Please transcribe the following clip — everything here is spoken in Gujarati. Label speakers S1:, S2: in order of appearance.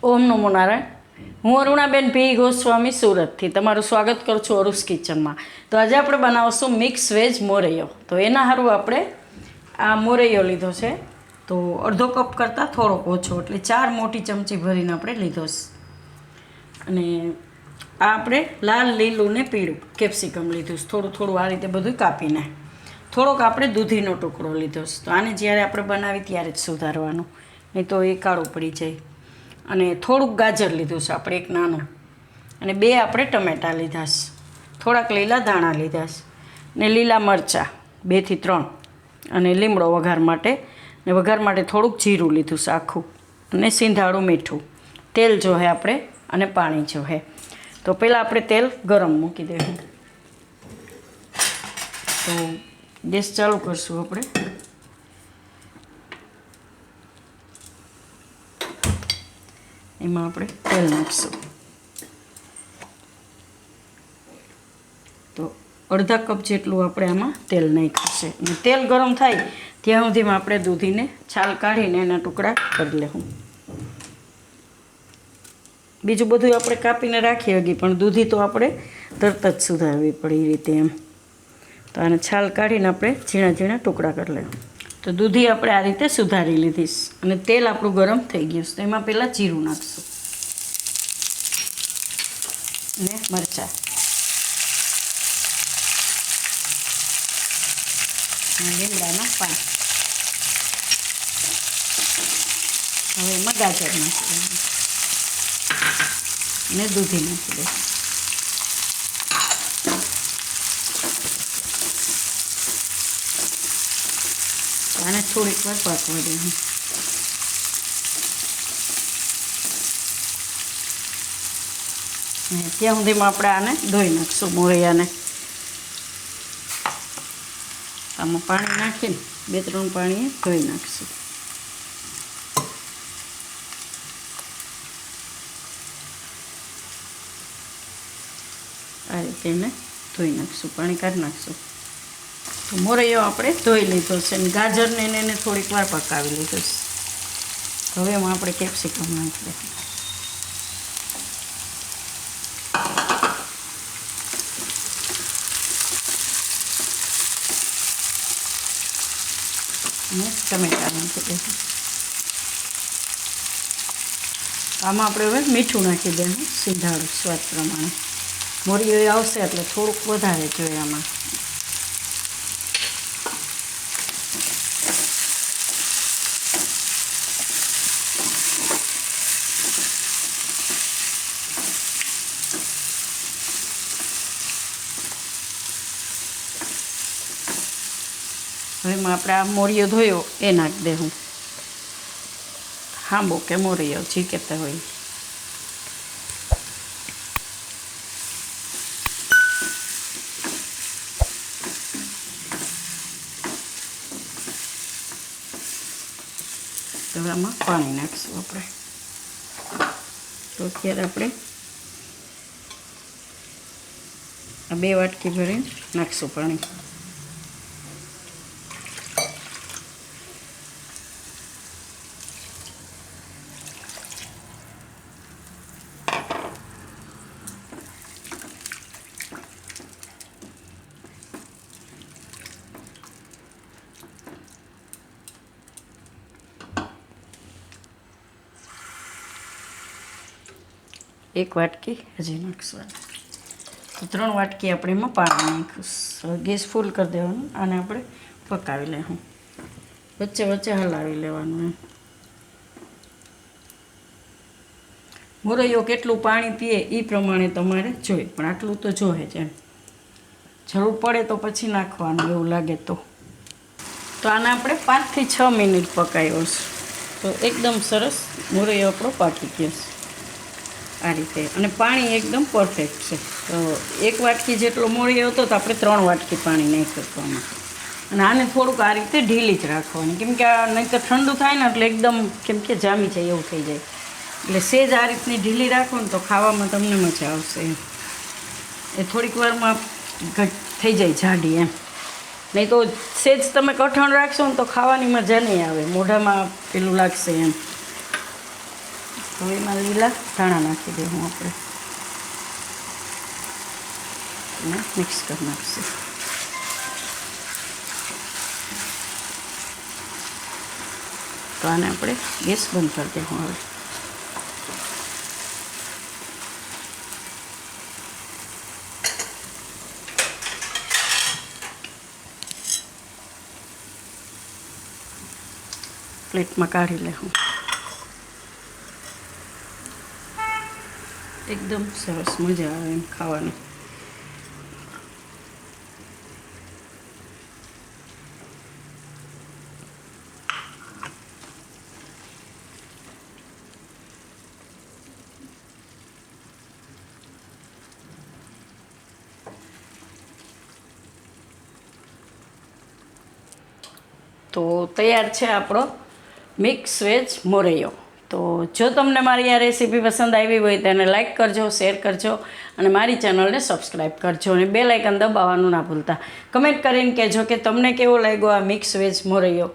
S1: ઓમ નમો નારાયણ. હું અરુણાબેન પી ગોસ્વામી સુરતથી તમારું સ્વાગત કરું છું અરુસ કિચનમાં. તો આજે આપણે બનાવશું મિક્સ વેજ મોરૈયો. તો એના સારું આપણે આ મોરૈયો લીધો છે. તો અડધો કપ કરતાં થોડોક ઓછો, એટલે 4 મોટી ચમચી ભરીને આપણે લીધો છે. અને આ આપણે લાલ, લીલું ને પીળું કેપ્સિકમ લીધું છે. થોડું થોડું આ રીતે બધું કાપીને. થોડોક આપણે દૂધીનો ટુકડો લીધો છે. તો આને જ્યારે આપણે બનાવી ત્યારે જ સુધારવાનું, નહીં તો એ કાળું પડી જાય. અને થોડુંક ગાજર લીધું છે આપણે, એક નાનું. અને 2 આપણે ટમેટાં લીધા છે. થોડાક લીલા ધાણા લીધા છે. ને લીલા મરચાં 2 થી 3. અને લીમડો વઘાર માટે. ને વઘાર માટે થોડુંક જીરું લીધું છે આખું. અને સિંધાળું મીઠું. તેલ જોહે આપણે, અને પાણી જોહે. તો પહેલાં આપણે તેલ ગરમ મૂકી દઈશું. તો ગેસ ચાલુ કરશું આપણે. એમાં આપણે તેલ નાખીશું. તો અડધા કપ જેટલું આપણે આમાં તેલ નાખ્યું છે. અને તેલ ગરમ થાય ત્યાં સુધીમાં આપણે દૂધીને છાલ કાઢીને એના ટુકડા કરી લેવું. બીજું બધું આપણે કાપીને રાખી શકીએ, પણ દૂધી તો આપણે તરત જ સુધારવી પડે એ રીતે એમ. તો આને છાલ કાઢીને આપણે ઝીણા ઝીણા ટુકડા કરી લેવું. તો દૂધી આપણે આ રીતે સુધારી લીધીશ. અને તેલ આપણું ગરમ થઈ ગયું છે. તો એમાં પહેલાં જીરું નાખીશું અને મરચાં અને લીમડાના પાન. હવે એમાં ગાજર નાખી દઈશું અને દૂધી નાખી દઈશું. આને થોડીક વાર પાકવા દઈશું. ત્યાં સુધીમાં આપણે આને ધોઈ નાખીશું મોરૈયાને. આમાં પાણી નાખીને 2-3 પાણીએ ધોઈ નાખીશું. આ રીતે એને ધોઈ નાખીશું, પાણી કાઢી નાખીશું. તો મોરૈયો આપણે ધોઈ લીધો છે. અને ગાજરને એને થોડીક વાર પકાવી લીધો છે. હવે એમાં આપણે કેપ્સિકમ નાખી દઈશું. અને ટમેટા નાખી દઈશું. આમાં આપણે હવે મીઠું નાખી દઈશું, સિંધાડું સ્વાદ પ્રમાણે. મોરૈયો આવશે એટલે થોડુંક વધારે જોઈએ આમાં. હવે એમાં આપણે આ મોરૈયો ધોયો એ નાખી દેવું. હાંબો કે મોરૈયો જે કહેતા હોય. તો આમાં પાણી નાખીશું આપણે. તો અત્યારે આપણે આ 2 વાટકી ભરીને નાખીશું પાણી. એક વાટકી હજી નાખશું. તો 3 વાટકી આપણે એમાં પાણી નાખીશું. ગેસ ફૂલ કરી દેવાનું. આને આપણે પકાવી લેવું. વચ્ચે વચ્ચે હલાવી લેવાનું એમ. મોરૈયો કેટલું પાણી પીએ એ પ્રમાણે તમારે જોઈએ, પણ આટલું તો જોઈએ જ એમ. જરૂર પડે તો પછી નાખવાનું એવું લાગે તો. તો આને આપણે 5 થી 6 મિનિટ પકાવ્યો છે. તો એકદમ સરસ મોરૈયો આપણો પાકી ગયો છે આ રીતે. અને પાણી એકદમ પરફેક્ટ છે. તો 1 વાટકી જેટલો મોરૈયો હતો તો આપણે 3 વાટકી પાણી નાખ્યું હતું આમાં. અને આને થોડુંક આ રીતે ઢીલી જ રાખવાની, કેમ કે આ નહીં તો ઠંડુ થાય ને એટલે એકદમ કેમ કે જામી જાય એવું થઈ જાય. એટલે સેજ આ રીતની ઢીલી રાખો ને તો ખાવામાં તમને મજા આવશે એમ. એ થોડીક વારમાં થઈ જાય જાડી એમ. નહીં તો સેજ તમે કઠણ રાખશો ને તો ખાવાની મજા નહીં આવે, મોઢામાં પેલું લાગશે એમ. તો તો એમાં લીલા ધાણા નાખી દઉં આપણે અને મિક્સ કરી નાખીશું. તો આને આપણે ગેસ બંધ કરી દઈશું હવે. પ્લેટમાં કાઢી લેવું. એકદમ સરસ મજા આવે એમ ખાવાની. તો તૈયાર છે આપણો મિક્સ વેજ મોરૈયો. તો જો તમને મારી આ રેસીપી પસંદ આવી હોય તો એને લાઇક કરજો, શેર કરજો અને મારી ચેનલને સબસ્ક્રાઈબ કરજો અને બેલ આઇકન દબાવવાનું ના ભૂલતા. કમેન્ટ કરીને કહેજો કે તમને કેવો લાગ્યો આ મિક્સ વેજ મોરૈયો.